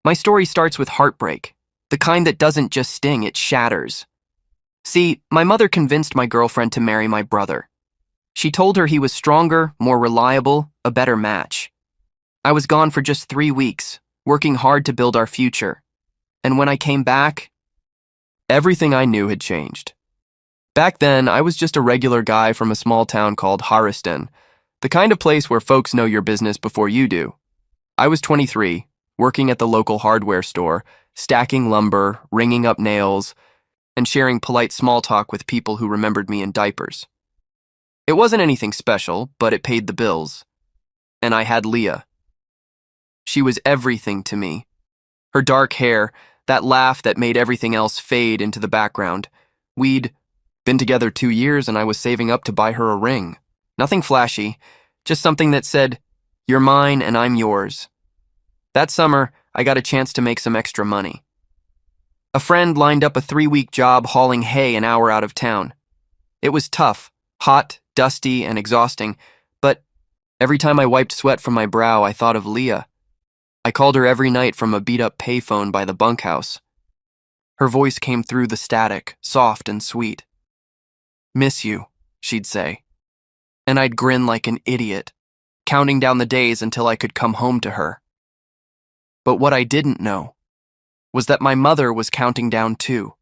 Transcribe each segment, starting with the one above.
My story starts with heartbreak, the kind that doesn't just sting, it shatters. See, my mother convinced my girlfriend to marry my brother. She told her he was stronger, more reliable, a better match. I was gone for just 3 weeks, working hard to build our future. And when I came back, everything I knew had changed. Back then, I was just a regular guy from a small town called Harriston, the kind of place where folks know your business before you do. I was 23, working at the local hardware store, stacking lumber, ringing up nails, and sharing polite small talk with people who remembered me in diapers. It wasn't anything special, but it paid the bills. And I had Leah. She was everything to me. Her dark hair, that laugh that made everything else fade into the background. We'd been together 2 years and I was saving up to buy her a ring. Nothing flashy, just something that said, "You're mine and I'm yours." That summer, I got a chance to make some extra money. A friend lined up a 3-week job hauling hay an hour out of town. It was tough, hot, dusty, and exhausting, but every time I wiped sweat from my brow, I thought of Leah. I called her every night from a beat-up payphone by the bunkhouse. Her voice came through the static, soft and sweet. "Miss you," she'd say. And I'd grin like an idiot, counting down the days until I could come home to her. But what I didn't know was that my mother was counting down too,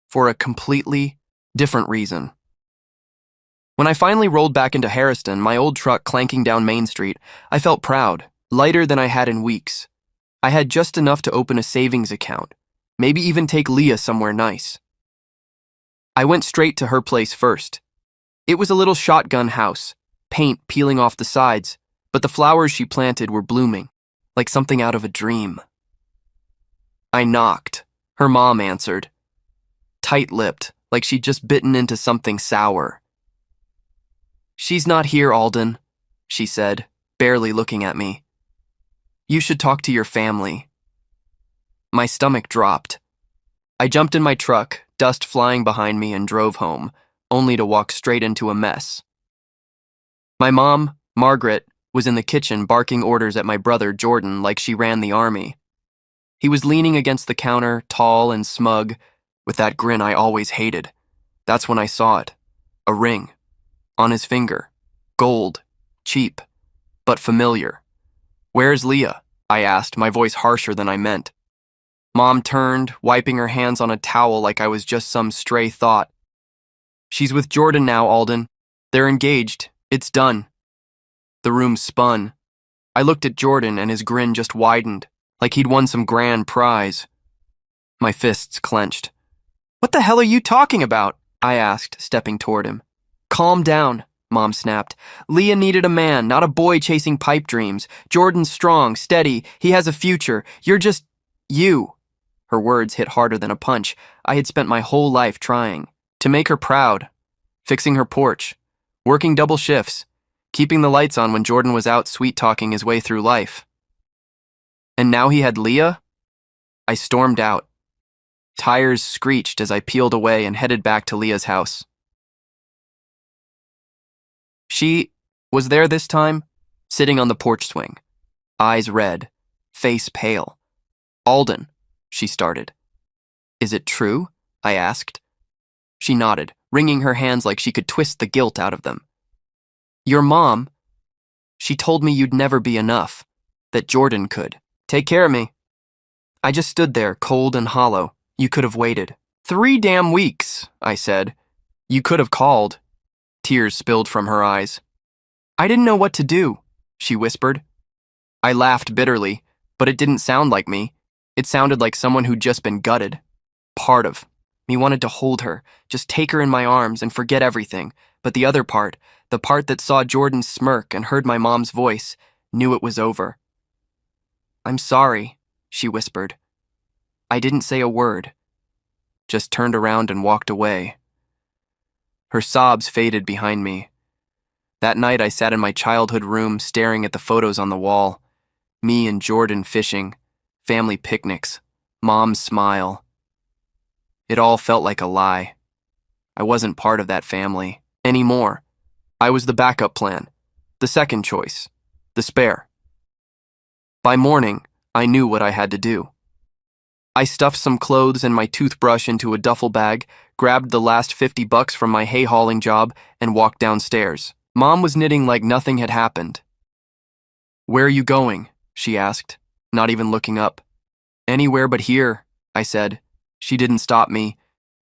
for a completely different reason. When I finally rolled back into Harriston, my old truck clanking down Main Street, I felt proud, lighter than I had in weeks. I had just enough to open a savings account, maybe even take Leah somewhere nice. I went straight to her place first. It was a little shotgun house, paint peeling off the sides, but the flowers she planted were blooming, like something out of a dream. I knocked. Her mom answered, tight-lipped, like she'd just bitten into something sour. "She's not here, Alden," she said, barely looking at me. "You should talk to your family." My stomach dropped. I jumped in my truck, dust flying behind me, and drove home, only to walk straight into a mess. My mom, Margaret, was in the kitchen barking orders at my brother Jordan like she ran the army. He was leaning against the counter, tall and smug, with that grin I always hated. That's when I saw it. A ring. On his finger. Gold. Cheap. But familiar. "Where's Leah?" I asked, my voice harsher than I meant. Mom turned, wiping her hands on a towel like I was just some stray thought. "She's with Jordan now, Alden. They're engaged. It's done." The room spun. I looked at Jordan and his grin just widened, like he'd won some grand prize. My fists clenched. "What the hell are you talking about?" I asked, stepping toward him. "Calm down," Mom snapped. "Leah needed a man, not a boy chasing pipe dreams. Jordan's strong, steady, he has a future. You're just... you." Her words hit harder than a punch. I had spent my whole life trying to make her proud, fixing her porch, working double shifts, keeping the lights on when Jordan was out sweet-talking his way through life. And now he had Leah? I stormed out. Tires screeched as I peeled away and headed back to Leah's house. She was there this time, sitting on the porch swing, eyes red, face pale. "Alden," she started. "Is it true?" I asked. She nodded, wringing her hands like she could twist the guilt out of them. "Your mom, she told me you'd never be enough, that Jordan could take care of me." I just stood there, cold and hollow. "You could have waited." "3 damn weeks," I said. "You could have called." Tears spilled from her eyes. "I didn't know what to do," she whispered. I laughed bitterly, but it didn't sound like me. It sounded like someone who'd just been gutted. Part of me wanted to hold her, just take her in my arms and forget everything, but the other part, the part that saw Jordan smirk and heard my mom's voice, knew it was over. "I'm sorry," she whispered. I didn't say a word, just turned around and walked away. Her sobs faded behind me. That night I sat in my childhood room staring at the photos on the wall. Me and Jordan fishing, family picnics, Mom's smile. It all felt like a lie. I wasn't part of that family anymore. I was the backup plan, the second choice, the spare. By morning, I knew what I had to do. I stuffed some clothes and my toothbrush into a duffel bag, grabbed the last $50 from my hay hauling job, and walked downstairs. Mom was knitting like nothing had happened. "Where are you going?" she asked, not even looking up. "Anywhere but here," I said. She didn't stop me.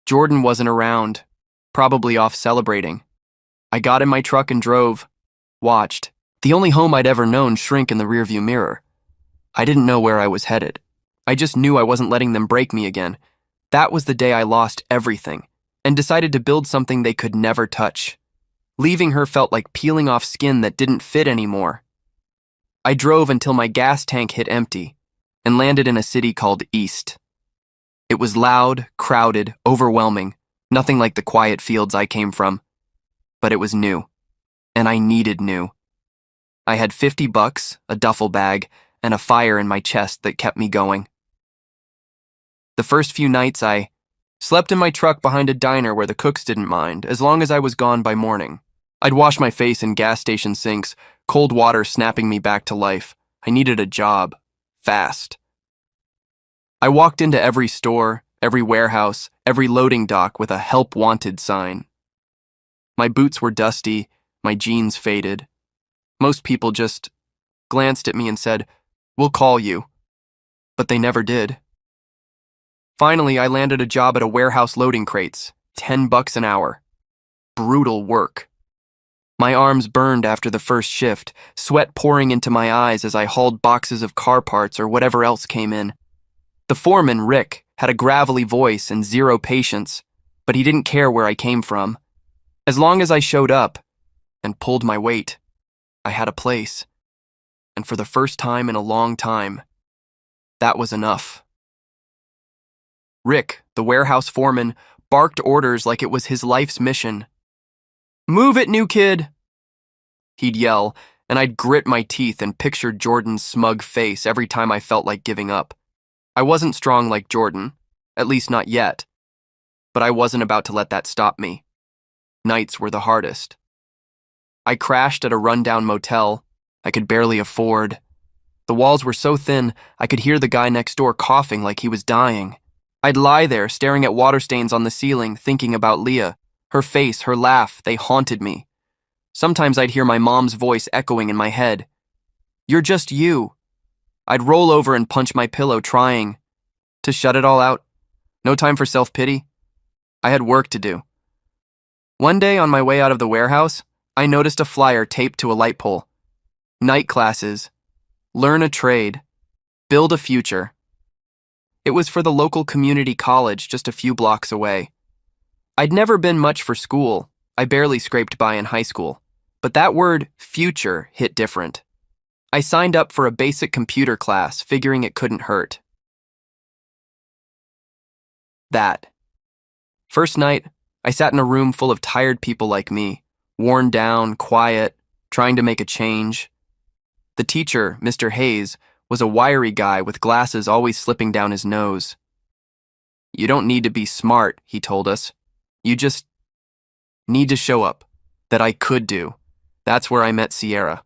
Jordan wasn't around, probably off celebrating. I got in my truck and drove, watched. The only home I'd ever known shrink in the rearview mirror. I didn't know where I was headed. I just knew I wasn't letting them break me again. That was the day I lost everything and decided to build something they could never touch. Leaving her felt like peeling off skin that didn't fit anymore. I drove until my gas tank hit empty and landed in a city called East. It was loud, crowded, overwhelming, nothing like the quiet fields I came from. But it was new, and I needed new. I had $50, a duffel bag, and a fire in my chest that kept me going. The first few nights I slept in my truck behind a diner where the cooks didn't mind, as long as I was gone by morning. I'd wash my face in gas station sinks, cold water snapping me back to life. I needed a job, fast. I walked into every store, every warehouse, every loading dock with a help wanted sign. My boots were dusty, my jeans faded. Most people just glanced at me and said, "We'll call you." But they never did. Finally, I landed a job at a warehouse loading crates, $10 an hour. Brutal work. My arms burned after the first shift, sweat pouring into my eyes as I hauled boxes of car parts or whatever else came in. The foreman, Rick, had a gravelly voice and zero patience, but he didn't care where I came from. As long as I showed up and pulled my weight, I had a place. And for the first time in a long time, that was enough. Rick, the warehouse foreman, barked orders like it was his life's mission. "Move it, new kid!" He'd yell, and I'd grit my teeth and picture Jordan's smug face every time I felt like giving up. I wasn't strong like Jordan, at least not yet, but I wasn't about to let that stop me. Nights were the hardest. I crashed at a rundown motel I could barely afford. The walls were so thin, I could hear the guy next door coughing like he was dying. I'd lie there, staring at water stains on the ceiling, thinking about Leah. Her face, her laugh, they haunted me. Sometimes I'd hear my mom's voice echoing in my head. "You're just you." I'd roll over and punch my pillow, trying to shut it all out. No time for self-pity. I had work to do. One day, on my way out of the warehouse, I noticed a flyer taped to a light pole. Night classes. Learn a trade. Build a future. It was for the local community college just a few blocks away. I'd never been much for school. I barely scraped by in high school. But that word, future, hit different. I signed up for a basic computer class, figuring it couldn't hurt. That. First night, I sat in a room full of tired people like me, worn down, quiet, trying to make a change. The teacher, Mr. Hayes, was a wiry guy with glasses always slipping down his nose. "You don't need to be smart," he told us. "You just need to show up." That I could do. That's where I met Sierra.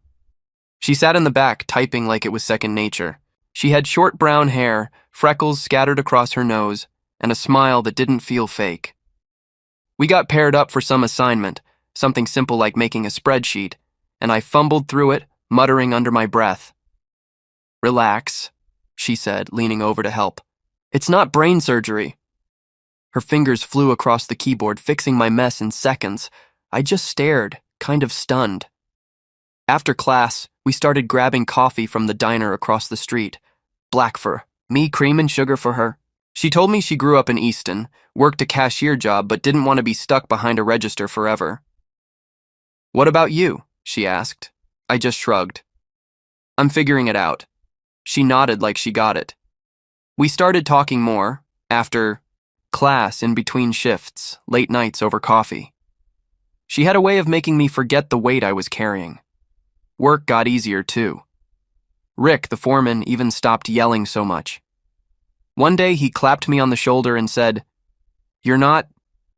She sat in the back, typing like it was second nature. She had short brown hair, freckles scattered across her nose, and a smile that didn't feel fake. We got paired up for some assignment, something simple like making a spreadsheet, and I fumbled through it, muttering under my breath. "Relax," she said, leaning over to help. "It's not brain surgery." Her fingers flew across the keyboard, fixing my mess in seconds. I just stared, kind of stunned. After class, we started grabbing coffee from the diner across the street. Black for me, cream and sugar for her. She told me she grew up in Easton, worked a cashier job, but didn't want to be stuck behind a register forever. "What about you?" she asked. I just shrugged. "I'm figuring it out." She nodded like she got it. We started talking more, after class, in between shifts, late nights over coffee. She had a way of making me forget the weight I was carrying. Work got easier, too. Rick, the foreman, even stopped yelling so much. One day, he clapped me on the shoulder and said, "You're not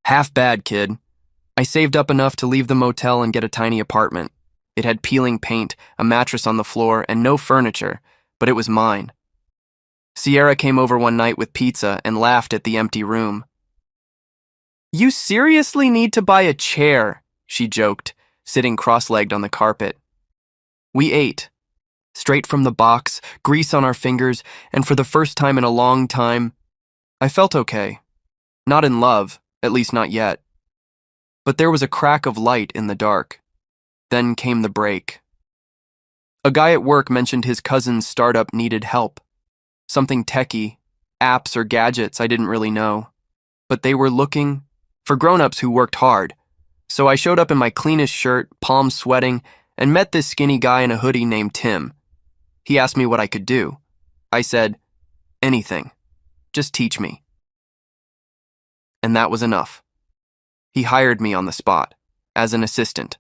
half bad, kid." I saved up enough to leave the motel and get a tiny apartment. It had peeling paint, a mattress on the floor, and no furniture, but it was mine. Sierra came over one night with pizza and laughed at the empty room. "You seriously need to buy a chair," she joked, sitting cross-legged on the carpet. We ate. Straight from the box, grease on our fingers, and for the first time in a long time, I felt okay. Not in love, at least not yet. But there was a crack of light in the dark. Then came the break. A guy at work mentioned his cousin's startup needed help. Something techie, apps or gadgets I didn't really know. But they were looking for grown-ups who worked hard. So I showed up in my cleanest shirt, palms sweating, and met this skinny guy in a hoodie named Tim. He asked me what I could do. I said, anything. Just teach me. And that was enough. He hired me on the spot, as an assistant.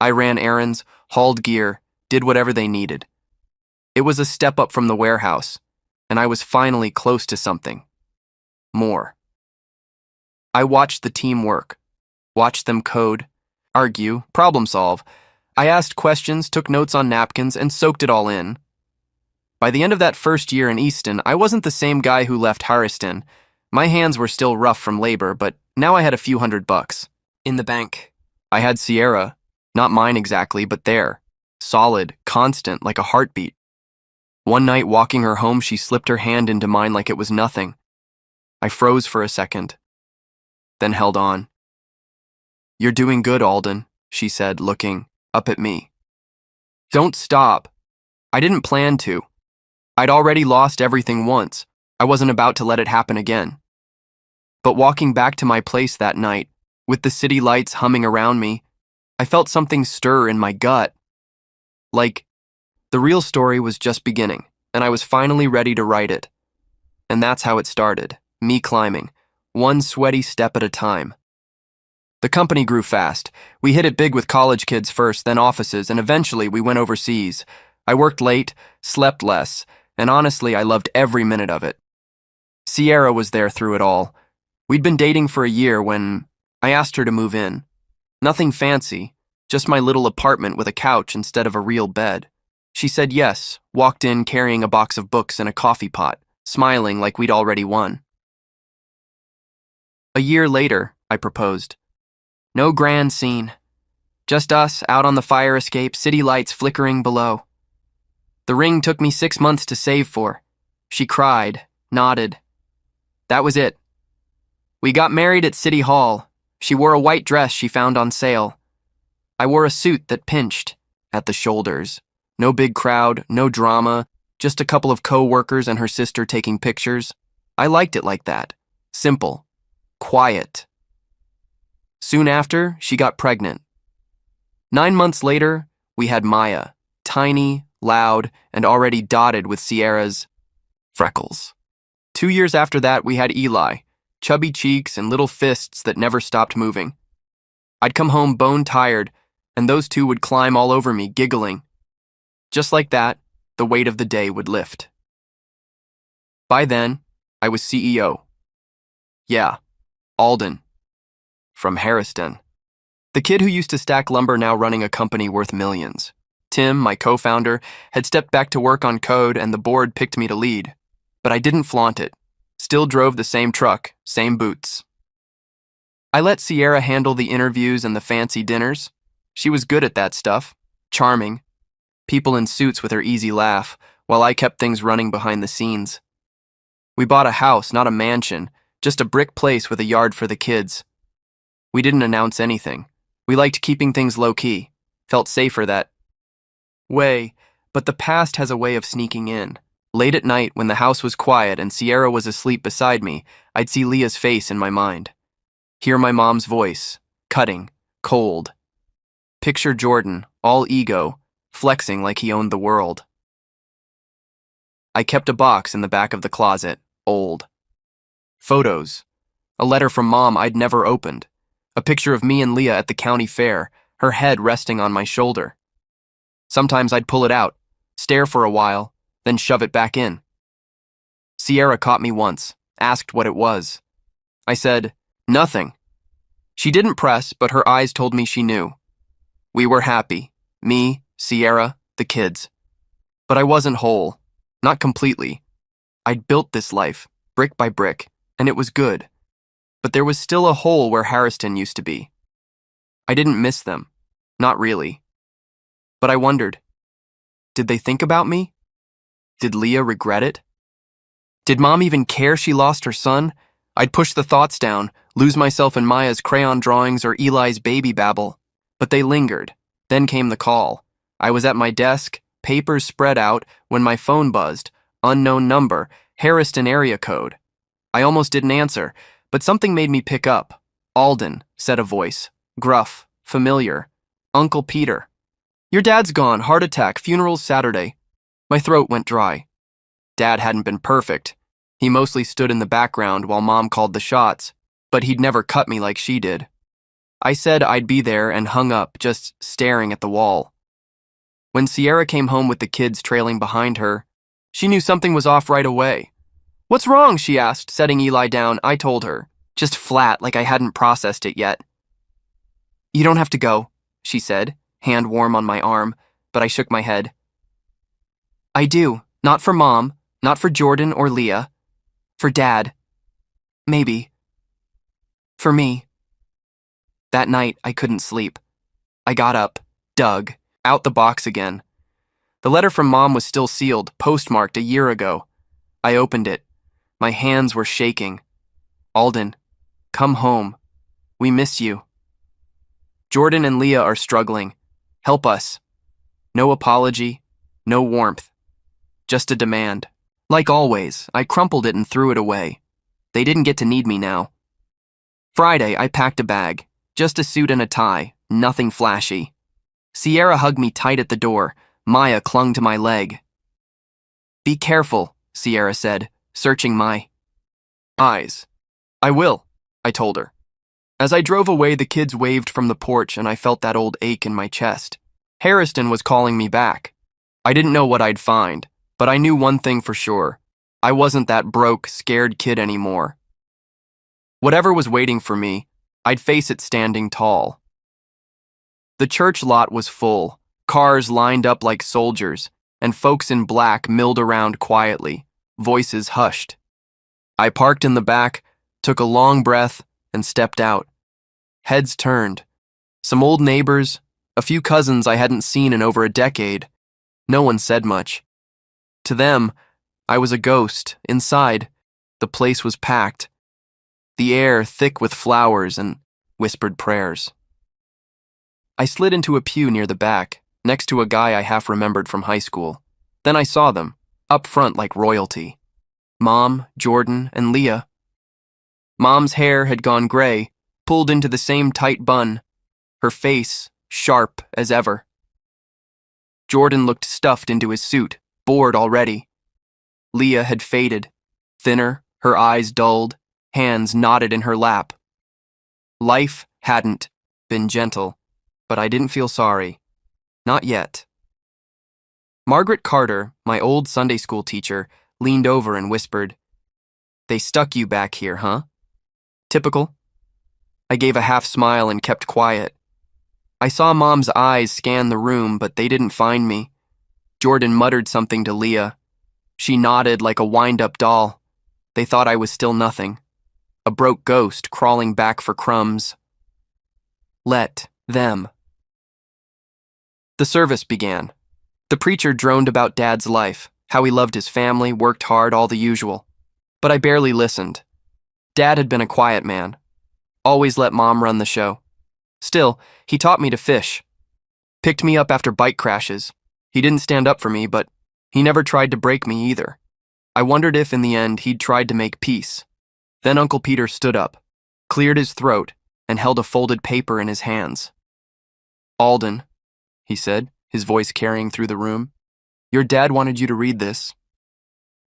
I ran errands, hauled gear, did whatever they needed. It was a step up from the warehouse, and I was finally close to something. More. I watched the team work, watched them code, argue, problem solve. I asked questions, took notes on napkins, and soaked it all in. By the end of that first year in Easton, I wasn't the same guy who left Harriston. My hands were still rough from labor, but now I had a few $100 in the bank. I had Sierra, not mine exactly, but there, solid, constant, like a heartbeat. One night, walking her home, she slipped her hand into mine like it was nothing. I froze for a second, then held on. "You're doing good, Alden," she said, looking up at me. "Don't stop." I didn't plan to. I'd already lost everything once. I wasn't about to let it happen again. But walking back to my place that night, with the city lights humming around me, I felt something stir in my gut. Like, the real story was just beginning, and I was finally ready to write it. And that's how it started, me climbing, one sweaty step at a time. The company grew fast. We hit it big with college kids first, then offices, and eventually we went overseas. I worked late, slept less, and honestly, I loved every minute of it. Sierra was there through it all. We'd been dating for a year when I asked her to move in. Nothing fancy, just my little apartment with a couch instead of a real bed. She said yes, walked in carrying a box of books and a coffee pot, smiling like we'd already won. A year later, I proposed. No grand scene. Just us out on the fire escape, city lights flickering below. The ring took me 6 months to save for. She cried, nodded. That was it. We got married at City Hall. She wore a white dress she found on sale. I wore a suit that pinched at the shoulders. No big crowd, no drama, just a couple of co-workers and her sister taking pictures. I liked it like that. Simple. Quiet. Soon after, she got pregnant. 9 months later, we had Maya, tiny, loud, and already dotted with Sierra's freckles. 2 years after that, we had Eli, chubby cheeks and little fists that never stopped moving. I'd come home bone-tired, and those two would climb all over me, giggling. Just like that, the weight of the day would lift. By then, I was CEO. Yeah, Alden. From Harriston. The kid who used to stack lumber now running a company worth millions. Tim, my co-founder, had stepped back to work on code and the board picked me to lead. But I didn't flaunt it. Still drove the same truck, same boots. I let Sierra handle the interviews and the fancy dinners. She was good at that stuff. Charming. People in suits with her easy laugh, while I kept things running behind the scenes. We bought a house, not a mansion, just a brick place with a yard for the kids. We didn't announce anything. We liked keeping things low-key. Felt safer that way, but the past has a way of sneaking in. Late at night, when the house was quiet and Sierra was asleep beside me, I'd see Leah's face in my mind. Hear my mom's voice, cutting, cold. Picture Jordan, all ego, flexing like he owned the world. I kept a box in the back of the closet, old. Photos. A letter from Mom I'd never opened. A picture of me and Leah at the county fair, her head resting on my shoulder. Sometimes I'd pull it out, stare for a while, then shove it back in. Sierra caught me once, asked what it was. I said, nothing. She didn't press, but her eyes told me she knew. We were happy, me, Sierra, the kids. But I wasn't whole, not completely. I'd built this life, brick by brick, and it was good. But there was still a hole where Harriston used to be. I didn't miss them. Not really. But I wondered, did they think about me? Did Leah regret it? Did Mom even care she lost her son? I'd push the thoughts down, lose myself in Maya's crayon drawings or Eli's baby babble. But they lingered. Then came the call. I was at my desk, papers spread out, when my phone buzzed. Unknown number, Harriston area code. I almost didn't answer, but something made me pick up. Alden, said a voice. Gruff, familiar. Uncle Peter. Your dad's gone, heart attack, funeral's Saturday. My throat went dry. Dad hadn't been perfect. He mostly stood in the background while Mom called the shots, but he'd never cut me like she did. I said I'd be there and hung up, just staring at the wall. When Sierra came home with the kids trailing behind her, she knew something was off right away. What's wrong? She asked, setting Eli down. I told her, just flat, like I hadn't processed it yet. You don't have to go, she said, hand warm on my arm, but I shook my head. I do, not for Mom, not for Jordan or Leah. For Dad. Maybe. For me. That night, I couldn't sleep. I got up, dug, out the box again. The letter from Mom was still sealed, postmarked a year ago. I opened it. My hands were shaking. Alden, come home. We miss you. Jordan and Leah are struggling. Help us. No apology, no warmth. Just a demand. Like always, I crumpled it and threw it away. They didn't get to need me now. Friday, I packed a bag. Just a suit and a tie, nothing flashy. Sierra hugged me tight at the door. Maya clung to my leg. Be careful, Sierra said, searching my eyes. I will, I told her. As I drove away, the kids waved from the porch and I felt that old ache in my chest. Harriston was calling me back. I didn't know what I'd find, but I knew one thing for sure. I wasn't that broke, scared kid anymore. Whatever was waiting for me, I'd face it standing tall. The church lot was full, cars lined up like soldiers, and folks in black milled around quietly, voices hushed. I parked in the back, took a long breath, and stepped out. Heads turned. Some old neighbors, a few cousins I hadn't seen in over a decade. No one said much. To them, I was a ghost. Inside, the place was packed. The air thick with flowers and whispered prayers. I slid into a pew near the back, next to a guy I half remembered from high school. Then I saw them, up front like royalty. Mom, Jordan, and Leah. Mom's hair had gone gray, pulled into the same tight bun, her face sharp as ever. Jordan looked stuffed into his suit, bored already. Leah had faded, thinner, her eyes dulled, hands knotted in her lap. Life hadn't been gentle, but I didn't feel sorry. Not yet. Margaret Carter, my old Sunday school teacher, leaned over and whispered, They stuck you back here, huh? Typical. I gave a half smile and kept quiet. I saw Mom's eyes scan the room, but they didn't find me. Jordan muttered something to Leah. She nodded like a wind-up doll. They thought I was still nothing. A broke ghost crawling back for crumbs. Let them. The service began. The preacher droned about Dad's life, how he loved his family, worked hard, all the usual. But I barely listened. Dad had been a quiet man. Always let Mom run the show. Still, he taught me to fish. Picked me up after bike crashes. He didn't stand up for me, but he never tried to break me either. I wondered if, in the end, he'd tried to make peace. Then Uncle Peter stood up, cleared his throat, and held a folded paper in his hands. Alden, he said, his voice carrying through the room, your dad wanted you to read this.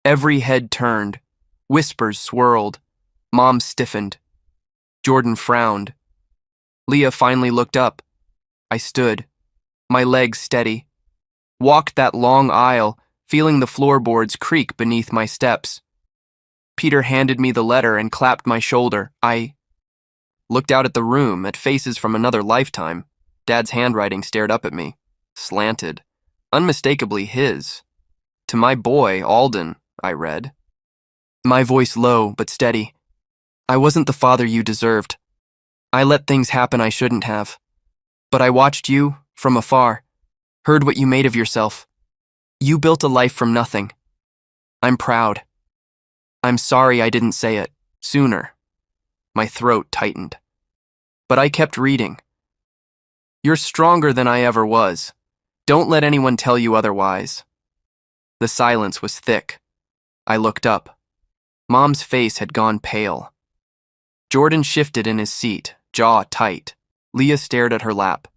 Every head turned. Whispers swirled. Mom stiffened. Jordan frowned. Leah finally looked up. I stood, my legs steady. Walked that long aisle, feeling the floorboards creak beneath my steps. Peter handed me the letter and clapped my shoulder. I looked out at the room, at faces from another lifetime. Dad's handwriting stared up at me, slanted, unmistakably his. To my boy, Alden, I read. My voice low but steady. I wasn't the father you deserved. I let things happen I shouldn't have. But I watched you from afar, heard what you made of yourself. You built a life from nothing. I'm proud. I'm sorry I didn't say it sooner. My throat tightened. But I kept reading. You're stronger than I ever was. Don't let anyone tell you otherwise. The silence was thick. I looked up. Mom's face had gone pale. Jordan shifted in his seat, jaw tight. Leah stared at her lap.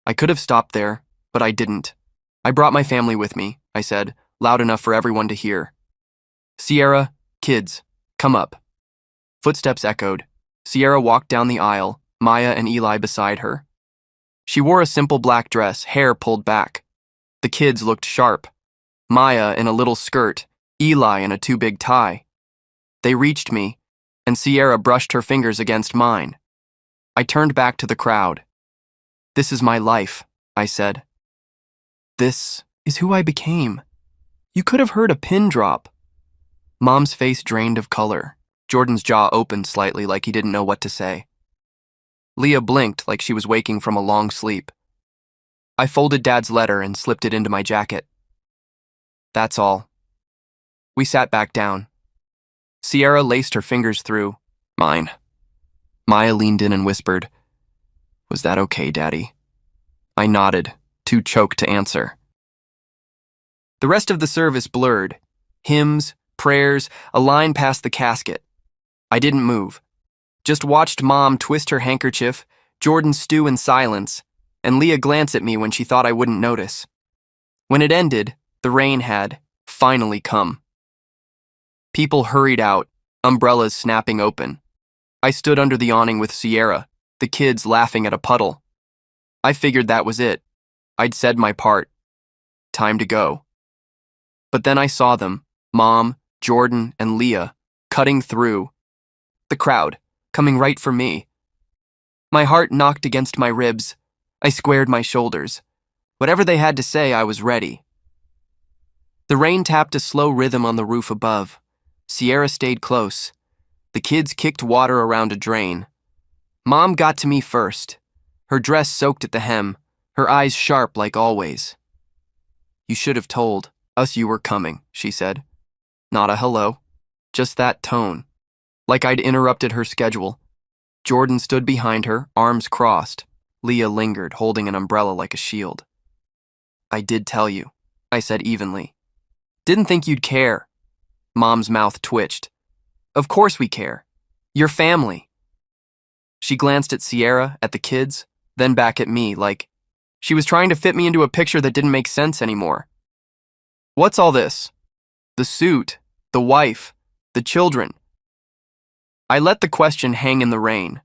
I could have stopped there, but I didn't. I brought my family with me, I said, loud enough for everyone to hear. Sierra, kids, come up. Footsteps echoed. Sierra walked down the aisle, Maya and Eli beside her. She wore a simple black dress, hair pulled back. The kids looked sharp. Maya in a little skirt, Eli in a too big tie. They reached me, and Sierra brushed her fingers against mine. I turned back to the crowd. This is my life, I said. This is who I became. You could have heard a pin drop. Mom's face drained of color. Jordan's jaw opened slightly like he didn't know what to say. Leah blinked like she was waking from a long sleep. I folded Dad's letter and slipped it into my jacket. That's all. We sat back down. Sierra laced her fingers through mine. Maya leaned in and whispered, "Was that okay, Daddy?" I nodded, too choked to answer. The rest of the service blurred. Hymns, prayers, a line past the casket. I didn't move. Just watched Mom twist her handkerchief, Jordan stew in silence, and Leah glance at me when she thought I wouldn't notice. When it ended, the rain had finally come. People hurried out, umbrellas snapping open. I stood under the awning with Sierra, the kids laughing at a puddle. I figured that was it. I'd said my part. Time to go. But then I saw them, Mom, Jordan, and Leah, cutting through. The crowd, coming right for me. My heart knocked against my ribs. I squared my shoulders. Whatever they had to say, I was ready. The rain tapped a slow rhythm on the roof above. Sierra stayed close. The kids kicked water around a drain. Mom got to me first. Her dress soaked at the hem, her eyes sharp like always. "You should have told us you were coming," she said. Not a hello, just that tone, like I'd interrupted her schedule. Jordan stood behind her, arms crossed. Leah lingered, holding an umbrella like a shield. "I did tell you," I said evenly. "Didn't think you'd care." Mom's mouth twitched. "Of course we care. Your family." She glanced at Sierra, at the kids, then back at me like she was trying to fit me into a picture that didn't make sense anymore. "What's all this? The suit, the wife, the children." I let the question hang in the rain.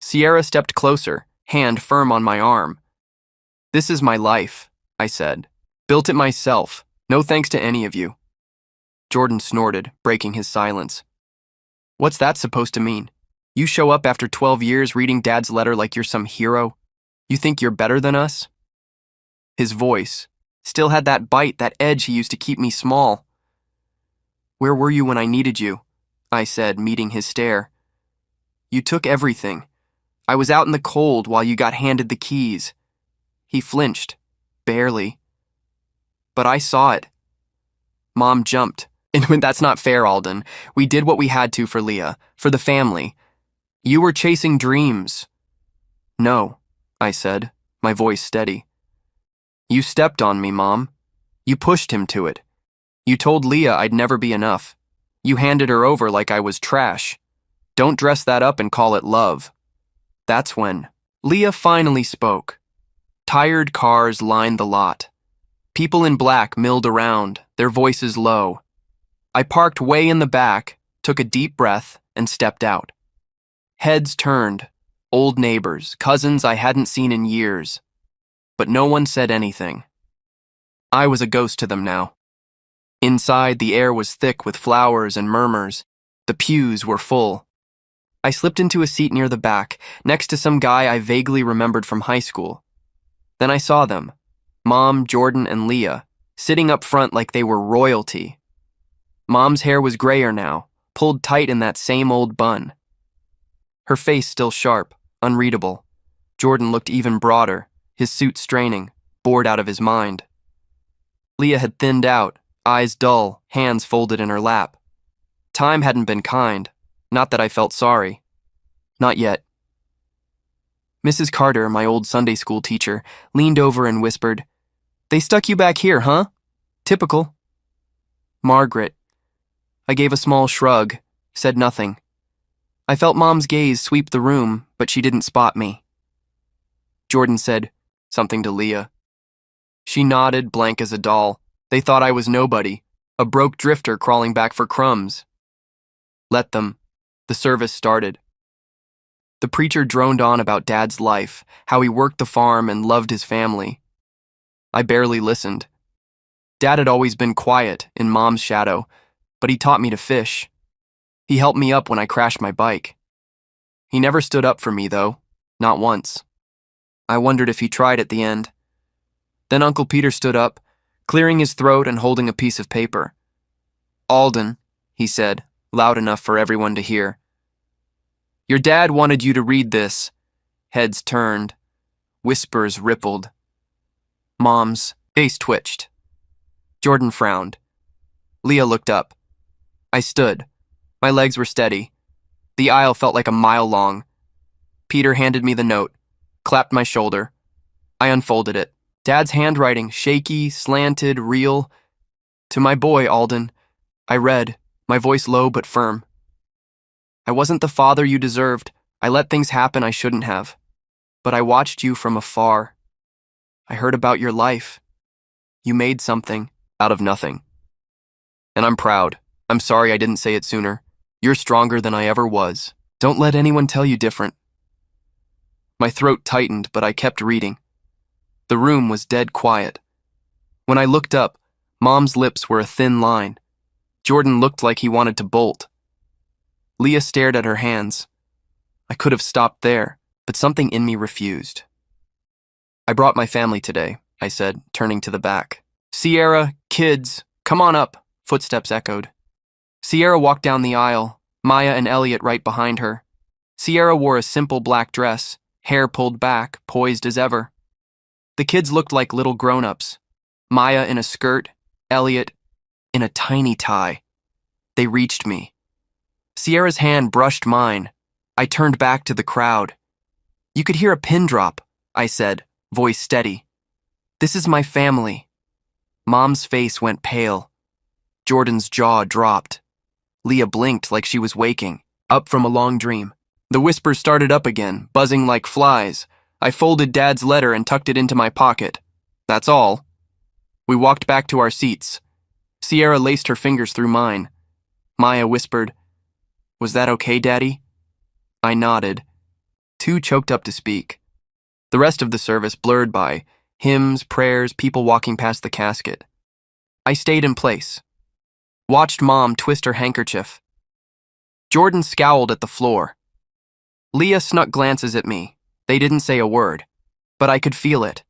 Sierra stepped closer, hand firm on my arm. "This is my life," I said. "Built it myself, no thanks to any of you." Jordan snorted, breaking his silence. "What's that supposed to mean? You show up after 12 years reading Dad's letter like you're some hero? You think you're better than us?" His voice still had that bite, that edge he used to keep me small. "Where were you when I needed you?" I said, meeting his stare. "You took everything. I was out in the cold while you got handed the keys." He flinched, barely. But I saw it. Mom jumped. "And that's not fair, Alden. We did what we had to for Leah, for the family. You were chasing dreams." "No," I said, my voice steady. "You stepped on me, Mom. You pushed him to it. You told Leah I'd never be enough. You handed her over like I was trash. Don't dress that up and call it love." That's when Leah finally spoke. Tired cars lined the lot. People in black milled around, their voices low. I parked way in the back, took a deep breath, and stepped out. Heads turned, old neighbors, cousins I hadn't seen in years. But no one said anything. I was a ghost to them now. Inside, the air was thick with flowers and murmurs. The pews were full. I slipped into a seat near the back, next to some guy I vaguely remembered from high school. Then I saw them, Mom, Jordan, and Leah, sitting up front like they were royalty. Mom's hair was grayer now, pulled tight in that same old bun. Her face still sharp, unreadable. Jordan looked even broader, his suit straining, bored out of his mind. Leah had thinned out, eyes dull, hands folded in her lap. Time hadn't been kind, not that I felt sorry. Not yet. Mrs. Carter, my old Sunday school teacher, leaned over and whispered, "They stuck you back here, huh? Typical." Margaret. I gave a small shrug, said nothing. I felt Mom's gaze sweep the room, but she didn't spot me. Jordan said something to Leah. She nodded, blank as a doll. They thought I was nobody, a broke drifter crawling back for crumbs. Let them. The service started. The preacher droned on about Dad's life, how he worked the farm and loved his family. I barely listened. Dad had always been quiet, in Mom's shadow, but he taught me to fish. He helped me up when I crashed my bike. He never stood up for me, though, not once. I wondered if he tried at the end. Then Uncle Peter stood up, clearing his throat and holding a piece of paper. "Alden," he said, loud enough for everyone to hear. "Your dad wanted you to read this." Heads turned. Whispers rippled. Mom's face twitched. Jordan frowned. Leah looked up. I stood. My legs were steady. The aisle felt like a mile long. Peter handed me the note, clapped my shoulder. I unfolded it. Dad's handwriting, shaky, slanted, real. "To my boy, Alden." I read, my voice low but firm. "I wasn't the father you deserved. I let things happen I shouldn't have. But I watched you from afar. I heard about your life. You made something out of nothing. And I'm proud. I'm sorry I didn't say it sooner. You're stronger than I ever was. Don't let anyone tell you different." My throat tightened, but I kept reading. The room was dead quiet. When I looked up, Mom's lips were a thin line. Jordan looked like he wanted to bolt. Leah stared at her hands. I could have stopped there, but something in me refused. "I brought my family today," I said, turning to the back. "Sierra, kids, come on up," footsteps echoed. Sierra walked down the aisle, Maya and Elliot right behind her. Sierra wore a simple black dress, hair pulled back, poised as ever. The kids looked like little grown-ups. Maya in a skirt, Elliot in a tiny tie. They reached me. Sierra's hand brushed mine. I turned back to the crowd. "You could hear a pin drop," I said, voice steady. "This is my family." Mom's face went pale. Jordan's jaw dropped. Leah blinked like she was waking, up from a long dream. The whispers started up again, buzzing like flies. I folded Dad's letter and tucked it into my pocket. That's all. We walked back to our seats. Sierra laced her fingers through mine. Maya whispered, "Was that okay, Daddy?" I nodded, too choked up to speak. The rest of the service blurred by, hymns, prayers, people walking past the casket. I stayed in place. Watched Mom twist her handkerchief. Jordan scowled at the floor. Leah snuck glances at me. They didn't say a word, but I could feel it.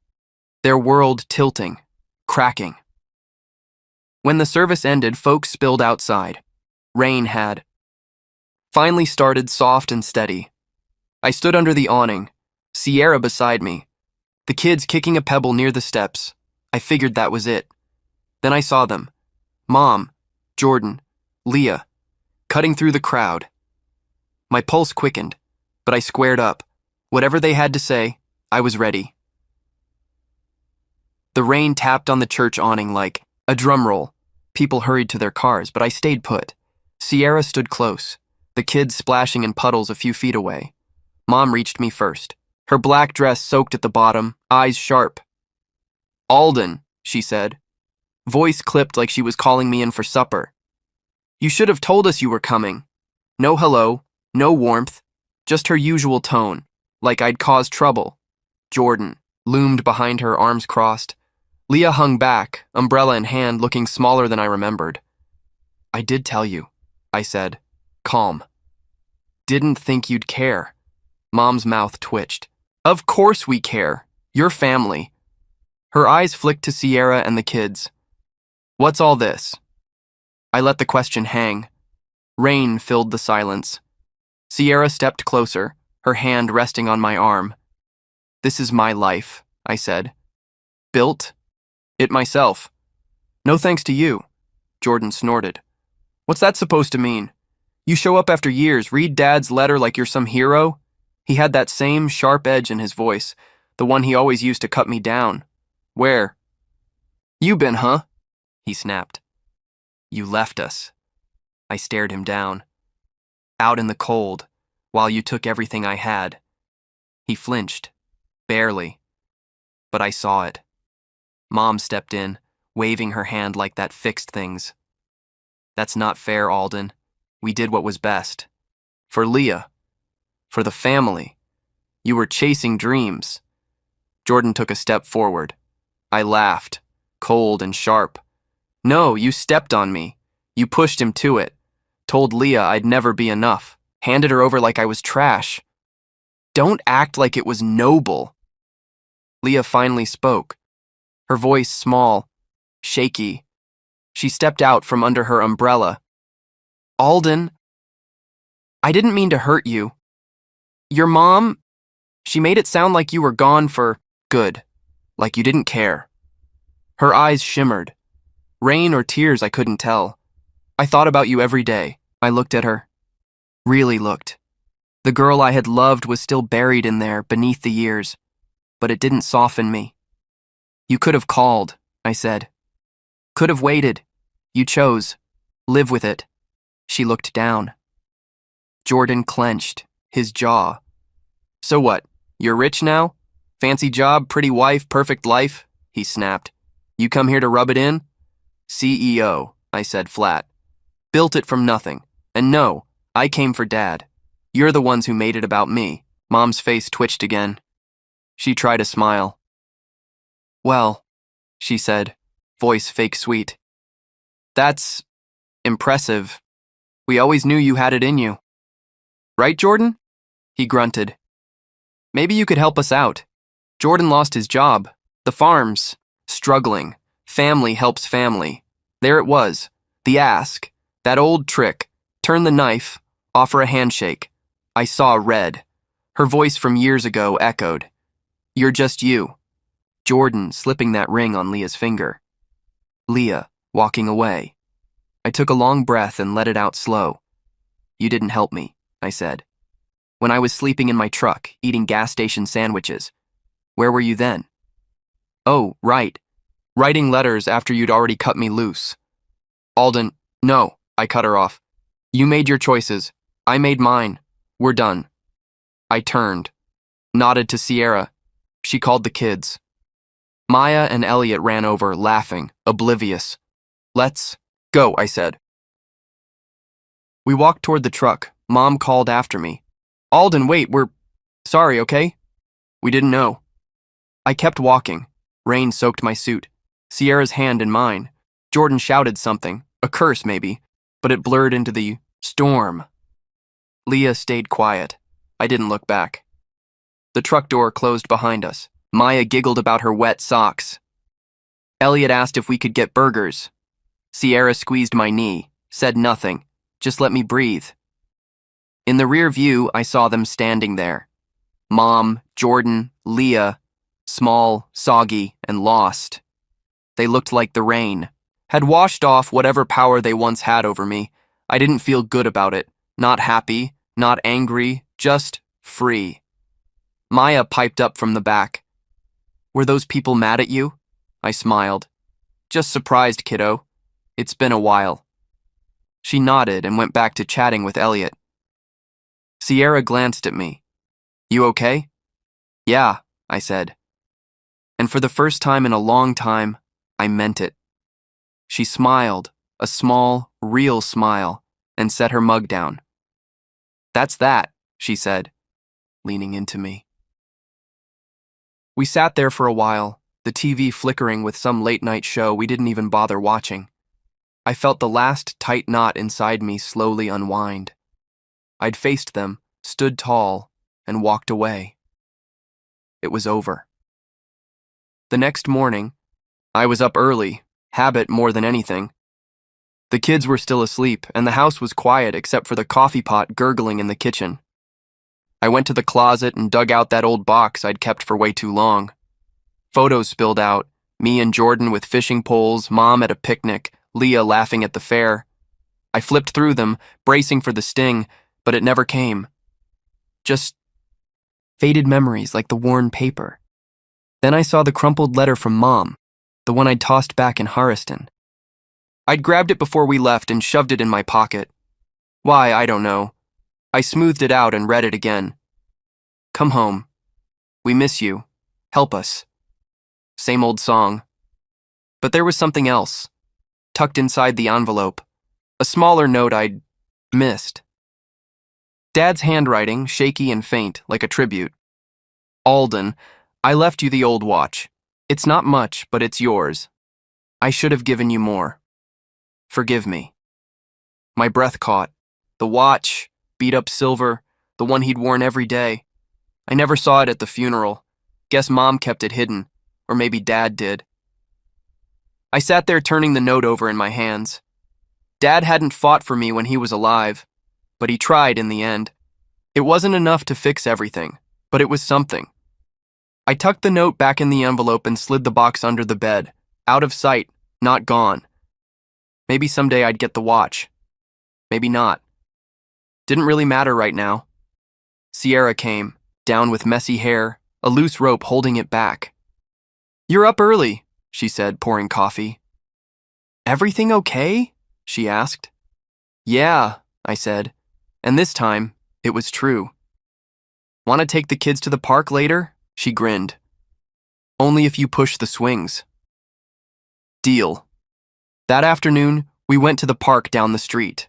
Their world tilting, cracking. When the service ended, folks spilled outside. Rain had finally started, soft and steady. I stood under the awning, Sierra beside me, the kids kicking a pebble near the steps. I figured that was it. Then I saw them. Mom, Jordan, Leah, cutting through the crowd. My pulse quickened, but I squared up. Whatever they had to say, I was ready. The rain tapped on the church awning like a drum roll. People hurried to their cars, but I stayed put. Sierra stood close, the kids splashing in puddles a few feet away. Mom reached me first, her black dress soaked at the bottom, eyes sharp. "Alden," she said. Voice clipped like she was calling me in for supper. "You should have told us you were coming." No hello, no warmth, just her usual tone, like I'd caused trouble. Jordan loomed behind her, arms crossed. Leah hung back, umbrella in hand, looking smaller than I remembered. "I did tell you," I said, calm. "Didn't think you'd care." Mom's mouth twitched. "Of course we care. Your family." Her eyes flicked to Sierra and the kids. "What's all this?" I let the question hang. Rain filled the silence. Sierra stepped closer, her hand resting on my arm. This is my life, I said. Built it myself. No thanks to you, Jordan snorted. What's that supposed to mean? You show up after years, read Dad's letter like you're some hero? He had that same sharp edge in his voice, the one he always used to cut me down. Where? You been, huh? He snapped. You left us. I stared him down. Out in the cold, while you took everything I had. He flinched. Barely. But I saw it. Mom stepped in, waving her hand like that fixed things. That's not fair, Alden. We did what was best. For Leah. For the family. You were chasing dreams. Jordan took a step forward. I laughed, cold and sharp. No, you stepped on me. You pushed him to it. Told Leah I'd never be enough. Handed her over like I was trash. Don't act like it was noble. Leah finally spoke. Her voice small, shaky. She stepped out from under her umbrella. Alden, I didn't mean to hurt you. Your mom, she made it sound like you were gone for good, like you didn't care. Her eyes shimmered. Rain or tears, I couldn't tell. I thought about you every day. I looked at her. Really looked. The girl I had loved was still buried in there beneath the years, but it didn't soften me. You could have called, I said. Could have waited. You chose. Live with it. She looked down. Jordan clenched, his jaw. So what? You're rich now? Fancy job, pretty wife, perfect life? He snapped. You come here to rub it in? CEO, I said flat. Built it from nothing. And no, I came for Dad. You're the ones who made it about me. Mom's face twitched again. She tried a smile. Well, she said, voice fake sweet. That's impressive. We always knew you had it in you. Right, Jordan? He grunted. Maybe you could help us out. Jordan lost his job. The farm's struggling. Family helps family. There it was. The ask. That old trick. Turn the knife. Offer a handshake. I saw red. Her voice from years ago echoed. You're just you. Jordan slipping that ring on Leah's finger. Leah walking away. I took a long breath and let it out slow. You didn't help me, I said. When I was sleeping in my truck, eating gas station sandwiches. Where were you then? Oh, right. Writing letters after you'd already cut me loose. Alden, no, I cut her off. You made your choices. I made mine. We're done. I turned. Nodded to Sierra. She called the kids. Maya and Elliot ran over, laughing, oblivious. Let's go, I said. We walked toward the truck. Mom called after me. Alden, wait, we're sorry, okay? We didn't know. I kept walking. Rain soaked my suit. Sierra's hand in mine. Jordan shouted something, a curse maybe, but it blurred into the storm. Leah stayed quiet. I didn't look back. The truck door closed behind us. Maya giggled about her wet socks. Elliot asked if we could get burgers. Sierra squeezed my knee, said nothing, just let me breathe. In the rear view, I saw them standing there. Mom, Jordan, Leah, small, soggy, and lost. They looked like the rain, had washed off whatever power they once had over me. I didn't feel good about it, not happy, not angry, just free. Maya piped up from the back. Were those people mad at you? I smiled. Just surprised, kiddo. It's been a while. She nodded and went back to chatting with Elliot. Sierra glanced at me. You okay? Yeah, I said. And for the first time in a long time, I meant it. She smiled, a small, real smile, and set her mug down. That's that, she said, leaning into me. We sat there for a while, the TV flickering with some late-night show we didn't even bother watching. I felt the last tight knot inside me slowly unwind. I'd faced them, stood tall, and walked away. It was over. The next morning, I was up early, habit more than anything. The kids were still asleep, and the house was quiet except for the coffee pot gurgling in the kitchen. I went to the closet and dug out that old box I'd kept for way too long. Photos spilled out, me and Jordan with fishing poles, Mom at a picnic, Leah laughing at the fair. I flipped through them, bracing for the sting, but it never came. Just faded memories like the worn paper. Then I saw the crumpled letter from Mom, the one I'd tossed back in Harriston. I'd grabbed it before we left and shoved it in my pocket. Why, I don't know. I smoothed it out and read it again. Come home. We miss you. Help us. Same old song. But there was something else, tucked inside the envelope. A smaller note I'd missed. Dad's handwriting, shaky and faint, like a tribute. Alden, I left you the old watch. It's not much, but it's yours. I should have given you more. Forgive me. My breath caught. The watch, beat up silver, the one he'd worn every day. I never saw it at the funeral. Guess Mom kept it hidden, or maybe Dad did. I sat there turning the note over in my hands. Dad hadn't fought for me when he was alive, but he tried in the end. It wasn't enough to fix everything, but it was something. I tucked the note back in the envelope and slid the box under the bed, out of sight, not gone. Maybe someday I'd get the watch. Maybe not. Didn't really matter right now. Sierra came, down with messy hair, a loose rope holding it back. You're up early, she said, pouring coffee. Everything okay? She asked. Yeah, I said, and this time, it was true. Want to take the kids to the park later? She grinned. Only if you push the swings. Deal. That afternoon, we went to the park down the street.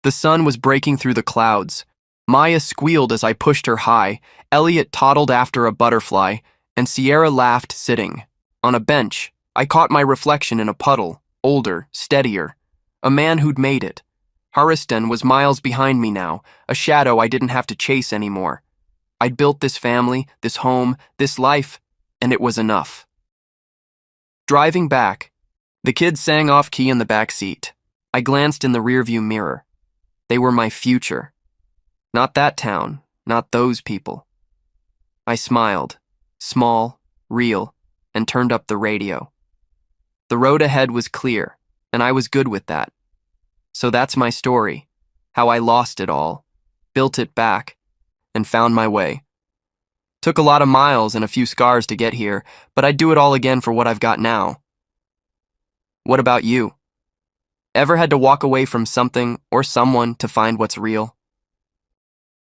The sun was breaking through the clouds. Maya squealed as I pushed her high, Elliot toddled after a butterfly, and Sierra laughed sitting. On a bench, I caught my reflection in a puddle, older, steadier. A man who'd made it. Harriston was miles behind me now, a shadow I didn't have to chase anymore. I'd built this family, this home, this life, and it was enough. Driving back, the kids sang off-key in the back seat. I glanced in the rearview mirror. They were my future. Not that town, not those people. I smiled, small, real, and turned up the radio. The road ahead was clear, and I was good with that. So that's my story, how I lost it all, built it back, and found my way. Took a lot of miles and a few scars to get here, but I'd do it all again for what I've got now. What about you? Ever had to walk away from something or someone to find what's real?